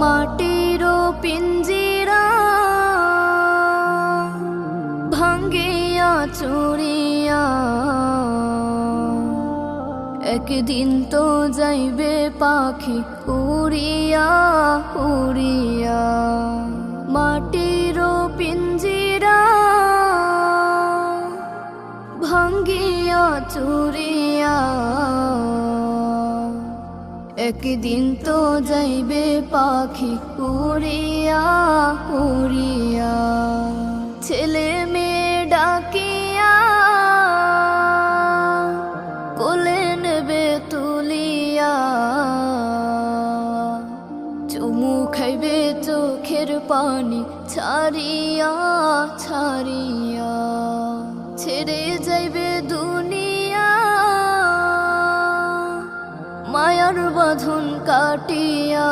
মাটির পিঞ্জিরা ভাঙ্গিয়া চুরিয়া একদিন তো যাইবে পাখি উড়িয়া উড়িয়া। মাটির পিঞ্জিরা ভাঙ্গিয়া চুরিয়া একদিন তো যাইবে পাখি উড়িয়া উড়িয়া। ছেলে মেয়ে ডাকিয়া কোলে নেবে তুলিয়া চুমু খাইবে চোখের পানি ছাড়িয়া ছাড়িয়া। ছেড়ে যাইবে দুনিয়া মায়ার বাঁধন কাটিয়া।